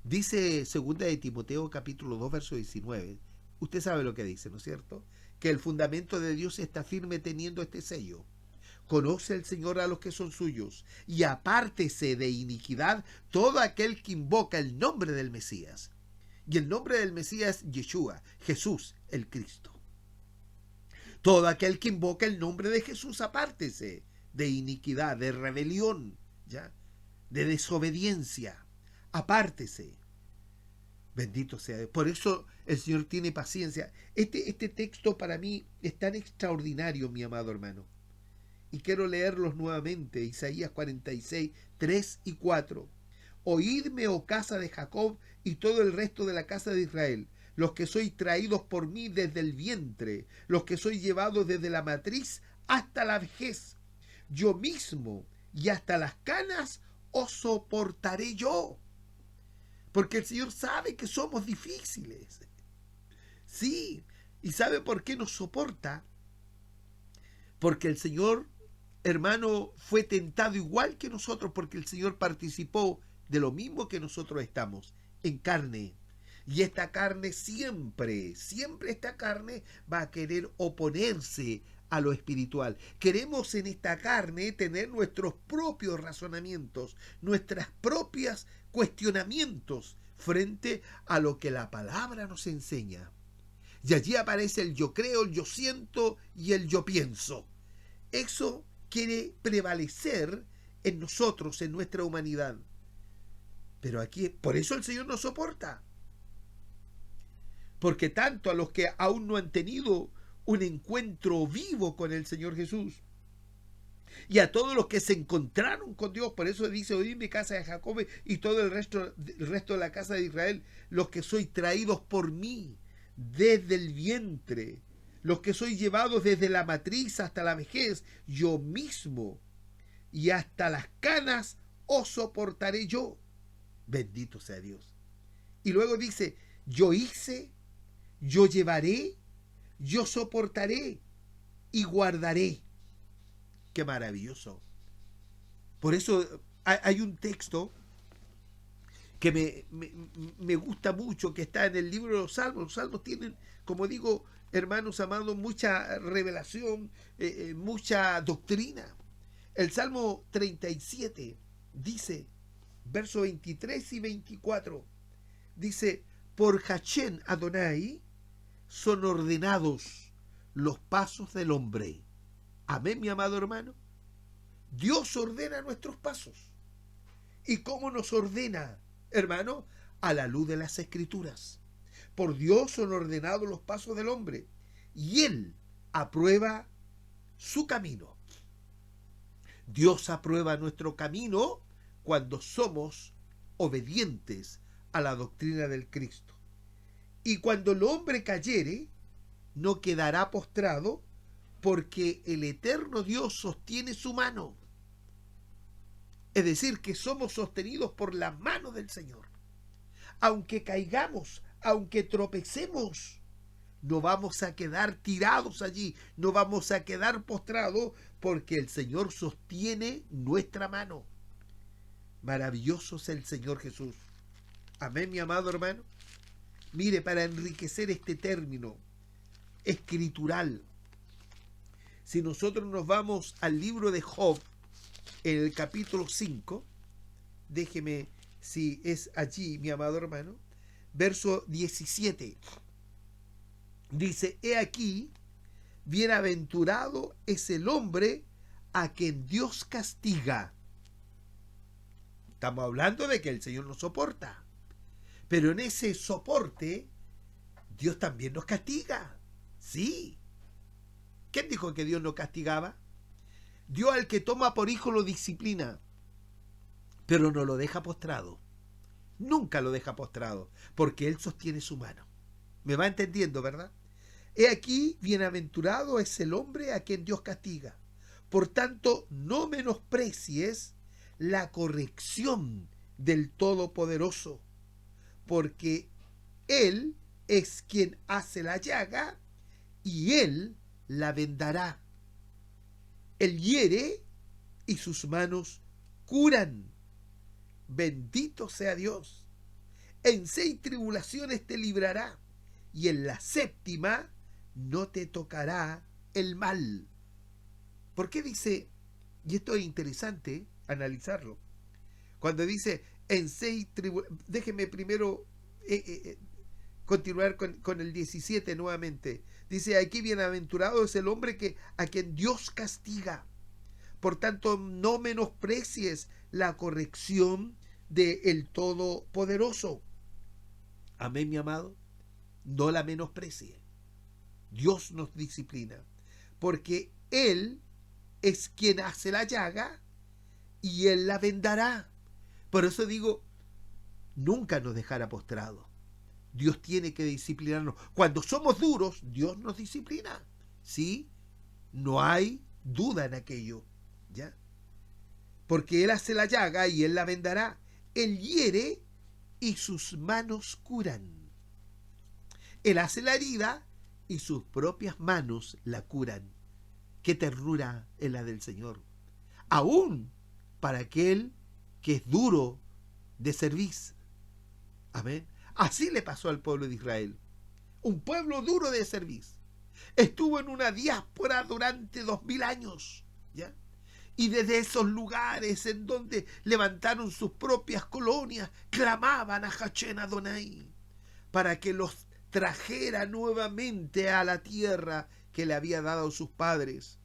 Dice 2 de Timoteo capítulo 2 verso 19. Usted sabe lo que dice, ¿no es cierto? Que el fundamento de Dios está firme teniendo este sello. Conoce el Señor a los que son suyos, y apártese de iniquidad todo aquel que invoca el nombre del Mesías. Y el nombre del Mesías es Yeshua, Jesús el Cristo. Todo aquel que invoca el nombre de Jesús, apártese de iniquidad, de rebelión, ¿ya? De desobediencia. Apártese. Bendito sea Dios. Por eso el Señor tiene paciencia. Este texto para mí es tan extraordinario, mi amado hermano. Y quiero leerlos nuevamente. Isaías 46, 3 y 4. Oídme, oh casa de Jacob, y todo el resto de la casa de Israel, los que sois traídos por mí desde el vientre, los que sois llevados desde la matriz hasta la vejez. Yo mismo y hasta las canas os soportaré yo. Porque el Señor sabe que somos difíciles. Sí, ¿y sabe por qué nos soporta? Porque el Señor, hermano, fue tentado igual que nosotros, porque el Señor participó de lo mismo que nosotros estamos, en carne. Y esta carne siempre esta carne va a querer oponerse a lo espiritual. Queremos en esta carne tener nuestros propios razonamientos, nuestras propias cuestionamientos frente a lo que la palabra nos enseña. Y allí aparece el yo creo, el yo siento y el yo pienso. Eso quiere prevalecer en nosotros, en nuestra humanidad. Pero aquí, por eso el Señor nos soporta. Porque tanto a los que aún no han tenido un encuentro vivo con el Señor Jesús, y a todos los que se encontraron con Dios, por eso dice, oídme casa de Jacob y todo el resto de la casa de Israel, los que sois traídos por mí desde el vientre, los que sois llevados desde la matriz hasta la vejez, yo mismo, y hasta las canas os soportaré yo. Bendito sea Dios. Y luego dice, yo hice, yo llevaré, yo soportaré y guardaré. Qué maravilloso. Por eso hay un texto que me gusta mucho, que está en el libro de los Salmos. Los Salmos tienen, como digo, hermanos amados, mucha revelación, mucha doctrina. El Salmo 37 dice, versos 23 y 24, dice, por Hachén Adonai son ordenados los pasos del hombre. Amén, mi amado hermano. Dios ordena nuestros pasos. ¿Y cómo nos ordena, hermano? A la luz de las Escrituras. Por Dios son ordenados los pasos del hombre, y Él aprueba su camino. Dios aprueba nuestro camino cuando somos obedientes a la doctrina del Cristo. Y cuando el hombre cayere, no quedará postrado, porque el eterno Dios sostiene su mano. Es decir, que somos sostenidos por la mano del Señor. Aunque caigamos, aunque tropecemos, no vamos a quedar tirados allí, no vamos a quedar postrados, porque el Señor sostiene nuestra mano. Maravilloso es el Señor Jesús. Amén, mi amado hermano. Mire, para enriquecer este término escritural, si nosotros nos vamos al libro de Job, en el capítulo 5, déjeme si es allí, mi amado hermano, verso 17, dice, he aquí, bienaventurado es el hombre a quien Dios castiga. Estamos hablando de que el Señor nos soporta, pero en ese soporte, Dios también nos castiga. Sí. ¿Quién dijo que Dios no castigaba? Dios al que toma por hijo lo disciplina, pero no lo deja postrado. Nunca lo deja postrado, porque Él sostiene su mano. ¿Me va entendiendo, verdad? He aquí, bienaventurado es el hombre a quien Dios castiga. Por tanto, no menosprecies la corrección del Todopoderoso, porque Él es quien hace la llaga y Él la vendará. Él hiere y sus manos curan. Bendito sea Dios. En 6 tribulaciones te librará, y en la 7ª no te tocará el mal. ¿Por qué dice, y esto es interesante analizarlo, cuando dice en 6 tribulaciones, déjeme primero continuar con el 17 nuevamente. Dice aquí, bienaventurado es el hombre a quien Dios castiga. Por tanto, no menosprecies la corrección del Todopoderoso. Amén, mi amado. No la menosprecie. Dios nos disciplina, porque Él es quien hace la llaga y Él la vendará. Por eso digo, nunca nos dejará postrados. Dios tiene que disciplinarnos. Cuando somos duros, Dios nos disciplina. ¿Sí? No hay duda en aquello. ¿Ya? Porque Él hace la llaga y Él la vendará. Él hiere y sus manos curan. Él hace la herida y sus propias manos la curan. Qué ternura es la del Señor. Aún para aquel que es duro de cerviz. Amén. Así le pasó al pueblo de Israel. Un pueblo duro de cerviz. Estuvo en una diáspora durante 2000 años. ¿Ya? Y desde esos lugares en donde levantaron sus propias colonias, clamaban a Hachén Adonai para que los trajera nuevamente a la tierra que le había dado a sus padres.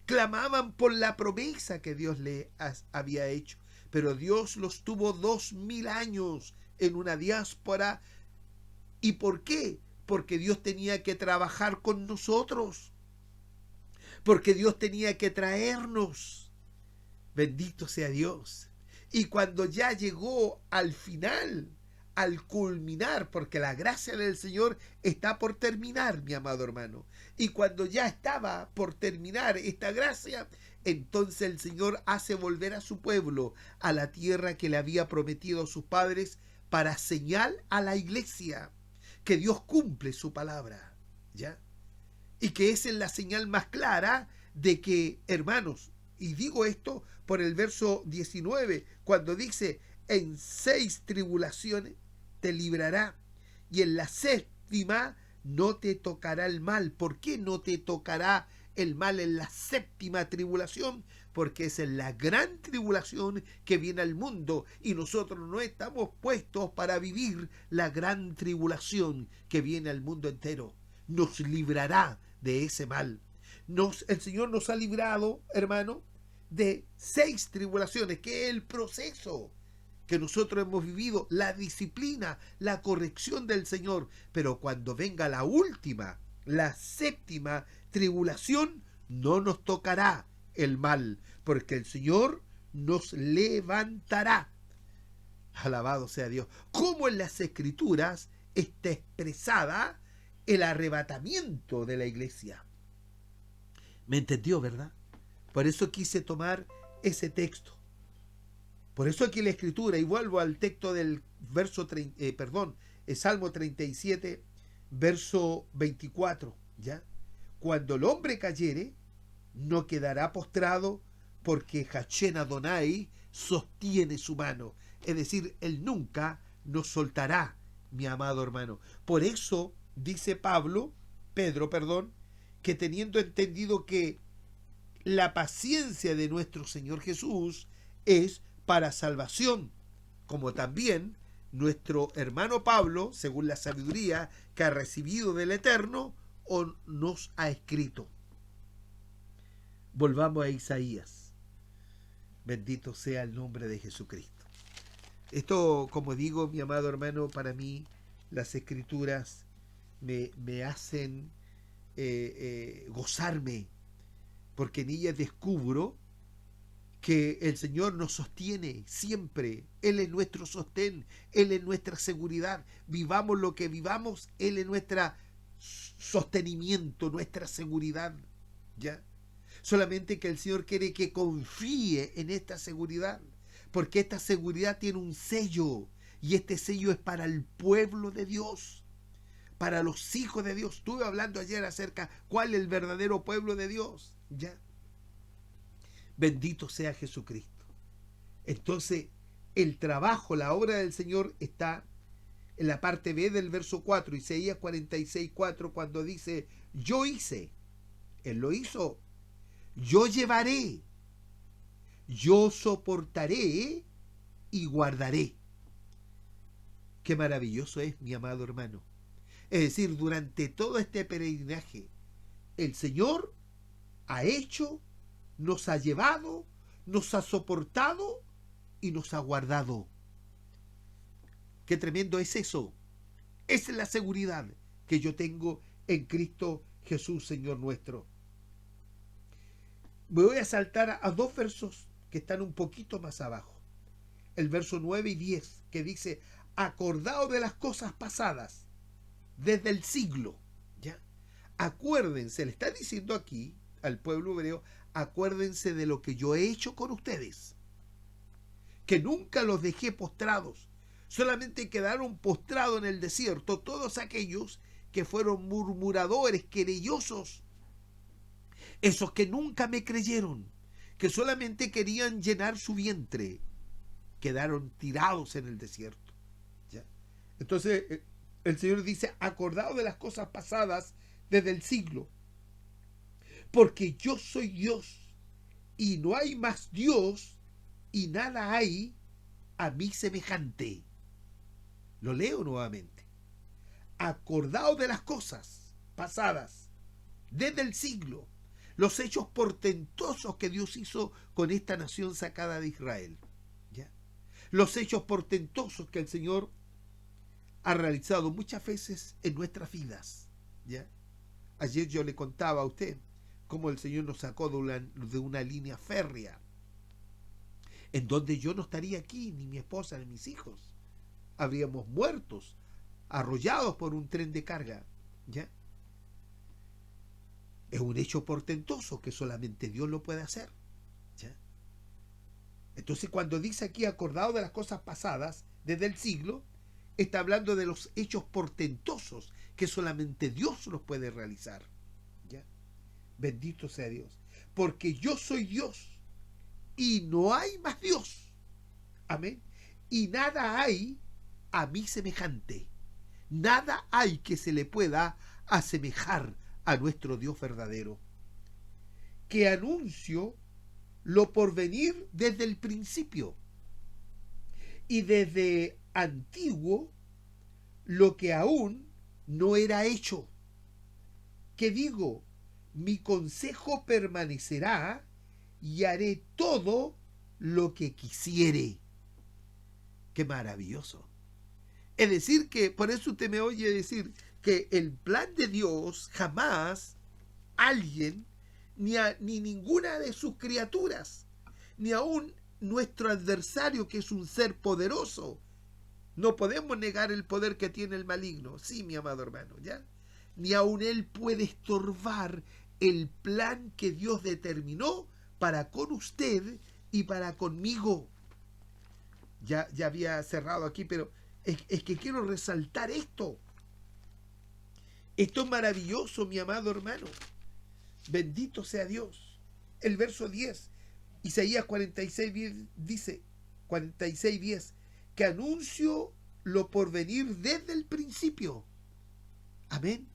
Clamaban por la promesa que Dios le había hecho, pero Dios los tuvo 2000 años en una diáspora. ¿Y por qué? Porque Dios tenía que trabajar con nosotros, porque Dios tenía que traernos. Bendito sea Dios. Y cuando ya llegó al final, al culminar, porque la gracia del Señor está por terminar, mi amado hermano, y cuando ya estaba por terminar esta gracia, entonces el Señor hace volver a su pueblo a la tierra que le había prometido a sus padres, para señal a la iglesia que Dios cumple su palabra, ¿ya? Y que esa es la señal más clara de que, hermanos, y digo esto por el verso 19, cuando dice, en 6 tribulaciones te librará, y en la 7ª no te tocará el mal. ¿Por qué no te tocará el mal en la 7ª tribulación? Porque esa es la gran tribulación que viene al mundo, y nosotros no estamos puestos para vivir la gran tribulación que viene al mundo entero. Nos librará de ese mal. El Señor nos ha librado, hermano, de 6 tribulaciones, que es el proceso que nosotros hemos vivido, la disciplina, la corrección del Señor. Pero cuando venga la última, la 7ª tribulación, no nos tocará el mal, porque el Señor nos levantará. Alabado sea Dios. Como en las Escrituras está expresada el arrebatamiento de la iglesia. ¿Me entendió, verdad? Por eso quise tomar ese texto. Por eso aquí la Escritura, y vuelvo al texto del Salmo 37, verso 24, ¿ya? Cuando el hombre cayere, no quedará postrado, porque Hachén Adonai sostiene su mano. Es decir, Él nunca nos soltará, mi amado hermano. Por eso dice Pedro, que teniendo entendido que la paciencia de nuestro Señor Jesús es para salvación, como también nuestro hermano Pablo, según la sabiduría que ha recibido del Eterno, nos ha escrito. Volvamos a Isaías. Bendito sea el nombre de Jesucristo. Esto, como digo, mi amado hermano, para mí las Escrituras me hacen gozarme, porque en ellas descubro que el Señor nos sostiene siempre. Él es nuestro sostén, Él es nuestra seguridad. Vivamos lo que vivamos, Él es nuestro sostenimiento, nuestra seguridad, ¿ya? Solamente que el Señor quiere que confíe en esta seguridad, porque esta seguridad tiene un sello, y este sello es para el pueblo de Dios, para los hijos de Dios. Estuve hablando ayer acerca cuál es el verdadero pueblo de Dios, ¿ya? Bendito sea Jesucristo. Entonces, el trabajo, la obra del Señor está en la parte B del verso 4, Isaías 46:4, cuando dice, yo hice, Él lo hizo, yo llevaré, yo soportaré y guardaré. Qué maravilloso es, mi amado hermano, Es decir, durante todo este peregrinaje, el Señor ha hecho, nos ha llevado, nos ha soportado y nos ha guardado. Qué tremendo es eso. Esa es la seguridad que yo tengo en Cristo Jesús, Señor nuestro. Me voy a saltar a dos versos que están un poquito más abajo. El verso 9 y 10, que dice: acordaos de las cosas pasadas desde el siglo. ¿Ya? Acuérdense, le está diciendo aquí al pueblo hebreo, acuérdense de lo que yo he hecho con ustedes, que nunca los dejé postrados, solamente quedaron postrados en el desierto todos aquellos que fueron murmuradores, querellosos, esos que nunca me creyeron, que solamente querían llenar su vientre, quedaron tirados en el desierto. ¿Ya? Entonces el Señor dice: acordaos de las cosas pasadas desde el siglo, porque yo soy Dios y no hay más Dios y nada hay a mí semejante. Lo leo nuevamente: acordaos de las cosas pasadas desde el siglo, los hechos portentosos que Dios hizo con esta nación sacada de Israel. ¿Ya? Los hechos portentosos que el Señor ha realizado muchas veces en nuestras vidas. ¿Ya? Ayer yo le contaba a usted cómo el Señor nos sacó de una línea férrea, en donde yo no estaría aquí, ni mi esposa, ni mis hijos. Habríamos muertos, arrollados por un tren de carga. ¿Ya? Es un hecho portentoso que solamente Dios lo puede hacer. ¿Ya? Entonces, cuando dice aquí acordado de las cosas pasadas desde el siglo, está hablando de los hechos portentosos que solamente Dios los puede realizar. ¿Ya? Bendito sea Dios. Porque yo soy Dios y no hay más Dios. Amén. Y nada hay a mí semejante. Nada hay que se le pueda asemejar a nuestro Dios verdadero, que anuncio lo por venir desde el principio y desde antiguo lo que aún no era hecho, que digo, mi consejo permanecerá y haré todo lo que quisiere. Qué maravilloso. Es decir, que por eso usted me oye decir que el plan de Dios jamás alguien, ni ninguna de sus criaturas, ni aún nuestro adversario, que es un ser poderoso, no podemos negar el poder que tiene el maligno, sí, mi amado hermano, ¿ya? Ni aún él puede estorbar el plan que Dios determinó para con usted y para conmigo. Ya había cerrado aquí, pero es que quiero resaltar esto. Esto es maravilloso, mi amado hermano. Bendito sea Dios. El verso 10, Isaías 46:10 dice, 46:10, que anuncio lo por venir desde el principio. Amén.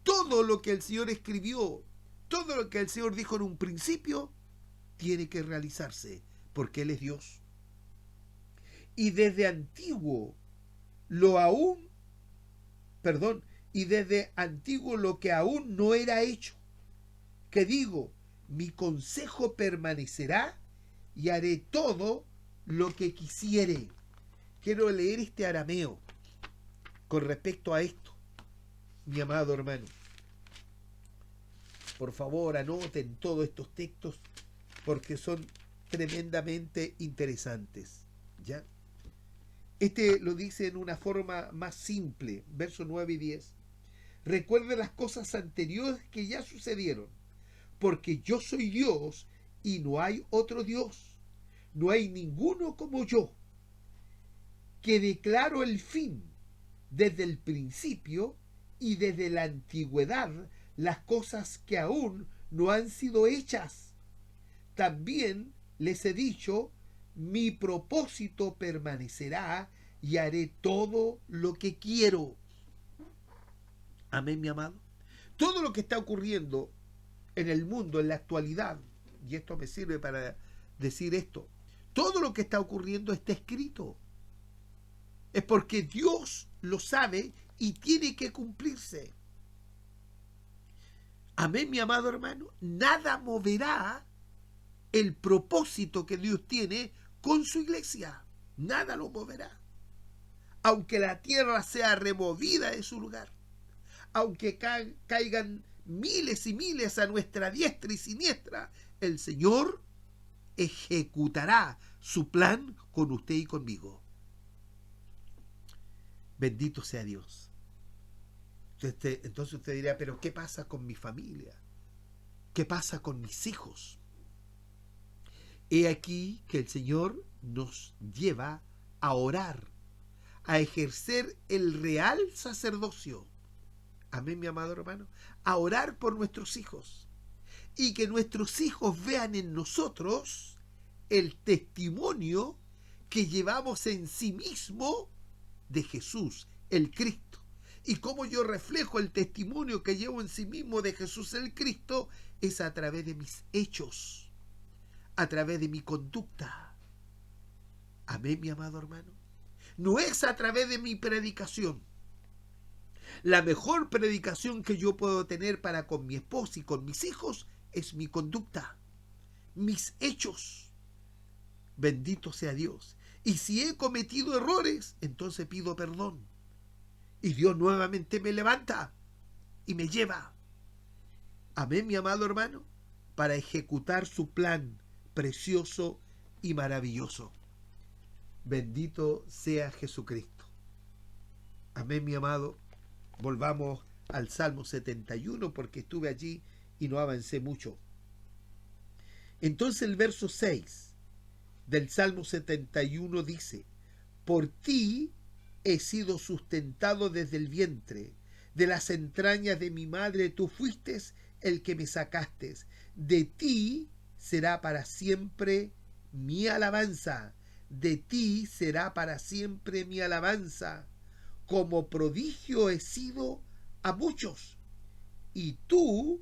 Todo lo que el Señor escribió, todo lo que el Señor dijo en un principio, tiene que realizarse, porque Él es Dios. Y desde antiguo y desde antiguo lo que aún no era hecho, que digo, mi consejo permanecerá y haré todo lo que quisiere. Quiero leer este arameo con respecto a esto, mi amado hermano. Por favor, anoten todos estos textos porque son tremendamente interesantes. ¿Ya? Este lo dice en una forma más simple, versos 9 y 10. Recuerde las cosas anteriores que ya sucedieron, porque yo soy Dios y no hay otro Dios, no hay ninguno como yo, que declaro el fin desde el principio y desde la antigüedad las cosas que aún no han sido hechas. También les he dicho, mi propósito permanecerá y haré todo lo que quiero. Amén, mi amado. Todo lo que está ocurriendo en el mundo, en la actualidad, y esto me sirve para decir esto, todo lo que está ocurriendo está escrito. Es porque Dios lo sabe y tiene que cumplirse. Amén, mi amado hermano. Nada moverá el propósito que Dios tiene con su iglesia. Nada lo moverá. Aunque la tierra sea removida de su lugar, aunque caigan miles y miles a nuestra diestra y siniestra, el Señor ejecutará su plan con usted y conmigo. Bendito sea Dios. Entonces usted dirá, pero ¿qué pasa con mi familia? ¿Qué pasa con mis hijos? He aquí que el Señor nos lleva a orar, a ejercer el real sacerdocio. Amén, mi amado hermano. A orar por nuestros hijos. Y que nuestros hijos vean en nosotros el testimonio que llevamos en sí mismo de Jesús, el Cristo. Y cómo yo reflejo el testimonio que llevo en sí mismo de Jesús el Cristo es a través de mis hechos, a través de mi conducta. Amén, mi amado hermano. No es a través de mi predicación. La mejor predicación que yo puedo tener para con mi esposa y con mis hijos es mi conducta, mis hechos. Bendito sea Dios. Y si he cometido errores, entonces pido perdón. Y Dios nuevamente me levanta y me lleva. Amén, mi amado hermano, para ejecutar su plan precioso y maravilloso. Bendito sea Jesucristo. Amén, mi amado. Volvamos al Salmo 71 porque estuve allí y no avancé mucho. Entonces el verso 6 del Salmo 71 dice: por ti he sido sustentado desde el vientre, de las entrañas de mi madre tú fuiste el que me sacaste. De ti será para siempre mi alabanza, de ti será para siempre mi alabanza. Como prodigio he sido a muchos, y tú,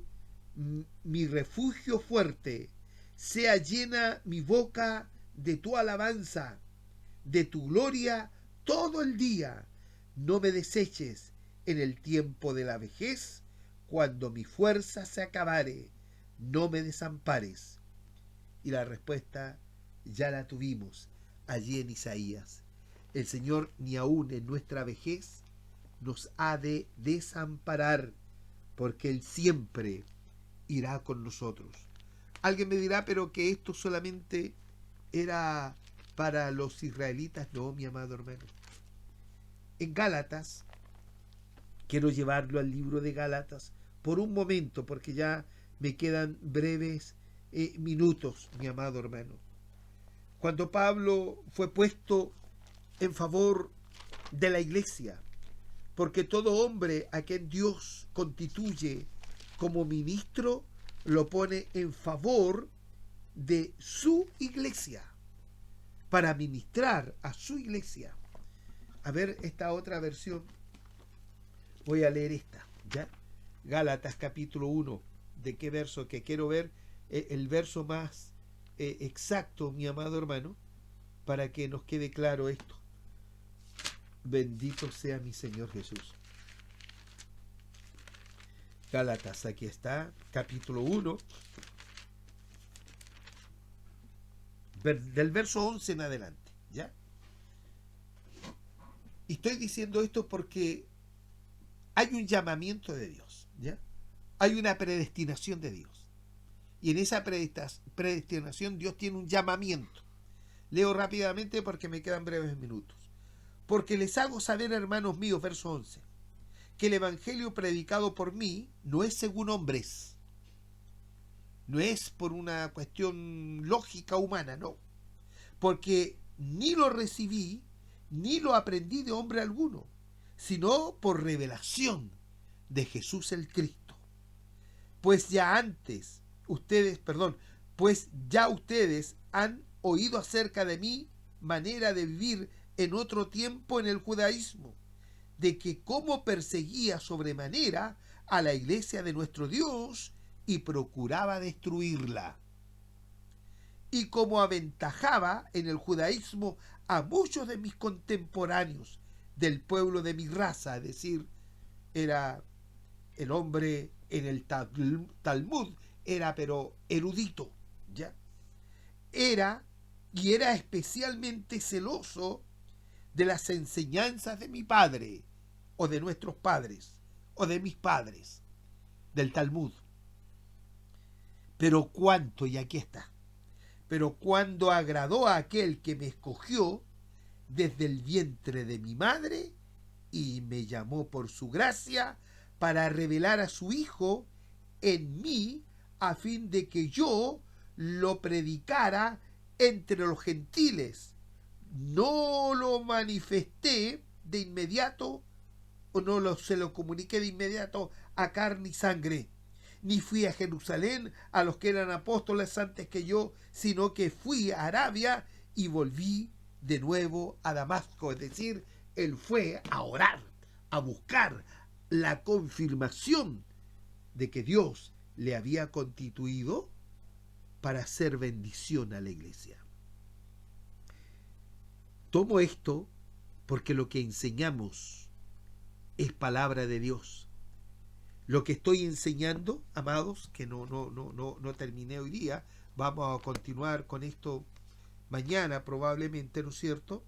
mi refugio fuerte, sea llena mi boca de tu alabanza, de tu gloria todo el día. No me deseches en el tiempo de la vejez, cuando mi fuerza se acabare, no me desampares. Y la respuesta ya la tuvimos allí en Isaías. El Señor ni aún en nuestra vejez nos ha de desamparar, porque Él siempre irá con nosotros. Alguien me dirá, pero que esto solamente era para los israelitas. No, mi amado hermano. En Gálatas, quiero llevarlo al libro de Gálatas por un momento, porque ya me quedan breves minutos, mi amado hermano. Cuando Pablo fue puesto en favor de la iglesia, porque todo hombre a quien Dios constituye como ministro lo pone en favor de su iglesia, para ministrar a su iglesia. A ver esta otra versión. Voy a leer esta, ¿ya? Gálatas capítulo 1. ¿De qué verso? Que quiero ver el verso más exacto, mi amado hermano, para que nos quede claro esto. Bendito sea mi Señor Jesús. Gálatas, aquí está, capítulo 1, del verso 11 en adelante, ¿ya? Y estoy diciendo esto porque hay un llamamiento de Dios, ¿ya? Hay una predestinación de Dios. Y en esa predestinación Dios tiene un llamamiento. Leo rápidamente porque me quedan breves minutos. Porque les hago saber, hermanos míos, verso 11, que el evangelio predicado por mí no es según hombres. No es por una cuestión lógica humana, no. Porque ni lo recibí, ni lo aprendí de hombre alguno, sino por revelación de Jesús el Cristo. Pues ya ustedes han oído acerca de mi manera de vivir en otro tiempo en el judaísmo, de que cómo perseguía sobremanera a la iglesia de nuestro Dios y procuraba destruirla, y como aventajaba en el judaísmo a muchos de mis contemporáneos, del pueblo de mi raza, es decir, era el hombre en el Talmud, era pero erudito, ¿ya? Era y era especialmente celoso de las enseñanzas de mi padre, o de nuestros padres, o de mis padres, del Talmud. Pero cuánto, y aquí está, pero cuando agradó a aquel que me escogió desde el vientre de mi madre y me llamó por su gracia para revelar a su Hijo en mí, a fin de que yo lo predicara entre los gentiles. No lo manifesté de inmediato, o se lo comuniqué de inmediato a carne y sangre, ni fui a Jerusalén a los que eran apóstoles antes que yo, sino que fui a Arabia y volví de nuevo a Damasco. Es decir, él fue a orar, a buscar la confirmación de que Dios le había constituido para hacer bendición a la iglesia. Tomo esto porque lo que enseñamos es palabra de Dios. Lo que estoy enseñando, amados, que no terminé hoy día, vamos a continuar con esto mañana probablemente, ¿no es cierto?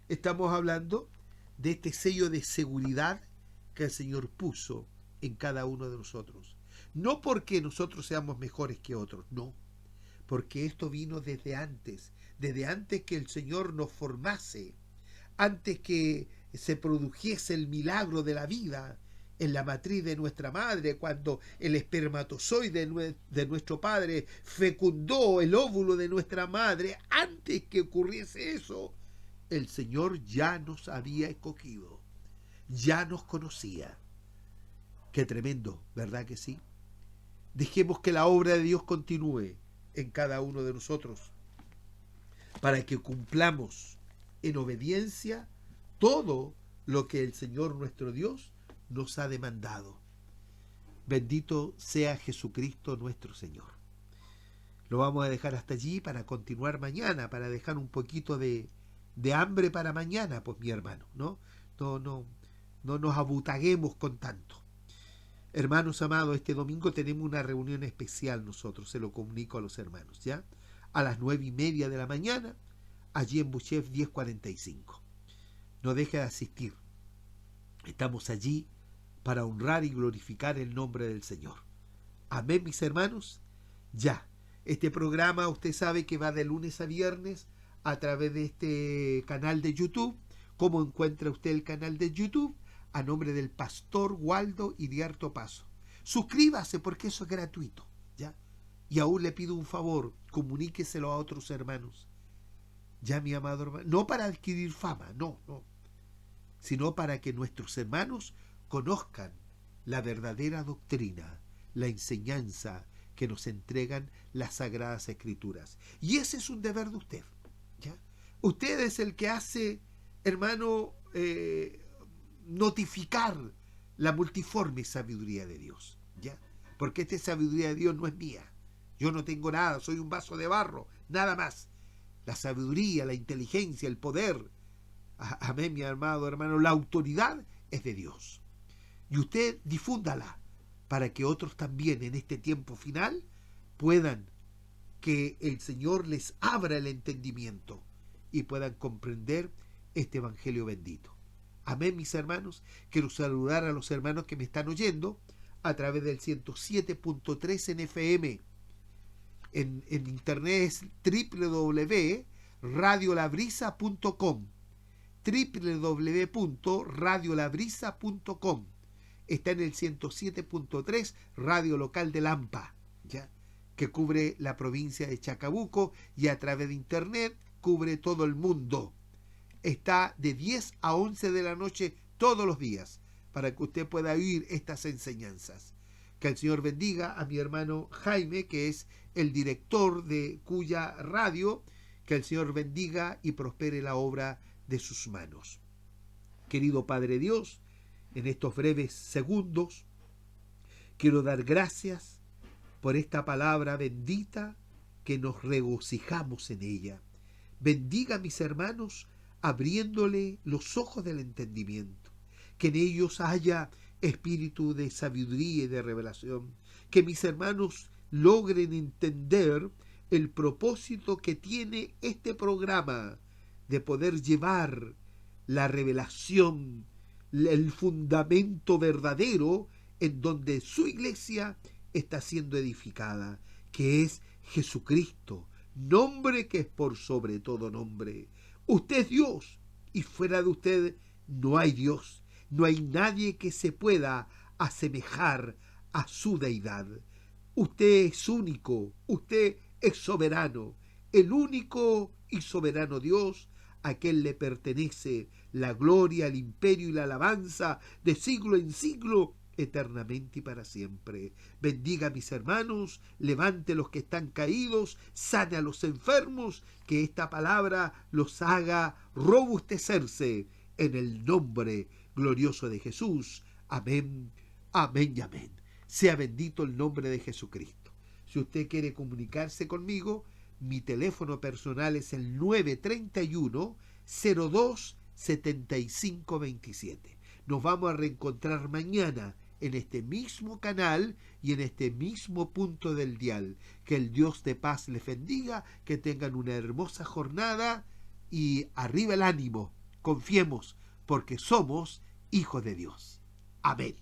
Estamos hablando de este sello de seguridad que el Señor puso en cada uno de nosotros. No porque nosotros seamos mejores que otros, no, porque esto vino desde antes que el Señor nos formase, antes que se produjese el milagro de la vida en la matriz de nuestra madre, cuando el espermatozoide de nuestro padre fecundó el óvulo de nuestra madre. Antes que ocurriese eso, el Señor ya nos había escogido, ya nos conocía. Qué tremendo, ¿verdad que sí? Dejemos que la obra de Dios continúe en cada uno de nosotros, para que cumplamos en obediencia todo lo que el Señor nuestro Dios nos ha demandado. Bendito sea Jesucristo nuestro Señor. Lo vamos a dejar hasta allí para continuar mañana, para dejar un poquito de hambre para mañana, pues mi hermano, ¿no? No nos abutaguemos con tanto. Hermanos amados, este domingo tenemos una reunión especial nosotros, se lo comunico a los hermanos, ¿ya? A las 9:30 de la mañana, allí en Buchef 1045. No deje de asistir. Estamos allí para honrar y glorificar el nombre del Señor. Amén, mis hermanos. Ya, este programa usted sabe que va de lunes a viernes a través de este canal de YouTube. ¿Cómo encuentra usted el canal de YouTube? A nombre del pastor Waldo Iriarto Paso. Suscríbase porque eso es gratuito, ¿ya? Y aún le pido un favor, comuníqueselo a otros hermanos. Ya, mi amado hermano, no para adquirir fama, no, sino para que nuestros hermanos conozcan la verdadera doctrina, la enseñanza que nos entregan las Sagradas Escrituras. Y ese es un deber de usted, ¿ya? Usted es el que hace, hermano, notificar la multiforme sabiduría de Dios, ¿ya? Porque esta sabiduría de Dios no es mía. Yo no tengo nada, soy un vaso de barro, nada más. La sabiduría, la inteligencia, el poder, amén, mi amado hermano, la autoridad es de Dios. Y usted difúndala para que otros también en este tiempo final puedan, que el Señor les abra el entendimiento y puedan comprender este evangelio bendito. Amén, mis hermanos. Quiero saludar a los hermanos que me están oyendo a través del 107.3 en FM. En internet es www.radiolabrisa.com, www.radiolabrisa.com. Está en el 107.3 Radio Local de Lampa, ¿ya? Que cubre la provincia de Chacabuco y a través de internet cubre todo el mundo. Está de 10 a 11 de la noche todos los días para que usted pueda oír estas enseñanzas. Que el Señor bendiga a mi hermano Jaime, que es el director de Cuya Radio. Que el Señor bendiga y prospere la obra de sus manos. Querido Padre Dios, en estos breves segundos quiero dar gracias por esta palabra bendita que nos regocijamos en ella. Bendiga a mis hermanos abriéndole los ojos del entendimiento, que en ellos haya espíritu de sabiduría y de revelación, que mis hermanos logren entender el propósito que tiene este programa de poder llevar la revelación, el fundamento verdadero en donde su iglesia está siendo edificada, que es Jesucristo, nombre que es por sobre todo nombre. Usted es Dios y fuera de usted no hay Dios, no hay nadie que se pueda asemejar a su deidad. Usted es único, usted es soberano, el único y soberano Dios, a quien le pertenece la gloria, el imperio y la alabanza de siglo en siglo, eternamente y para siempre. Bendiga a mis hermanos, levante a los que están caídos, sane a los enfermos, que esta palabra los haga robustecerse en el nombre glorioso de Jesús. Amén, amén y amén. Sea bendito el nombre de Jesucristo. Si usted quiere comunicarse conmigo, mi teléfono personal es el 931-02-7527. Nos vamos a reencontrar mañana en este mismo canal y en este mismo punto del dial. Que el Dios de paz les bendiga, que tengan una hermosa jornada y arriba el ánimo. Confiemos porque somos hijos de Dios. Amén.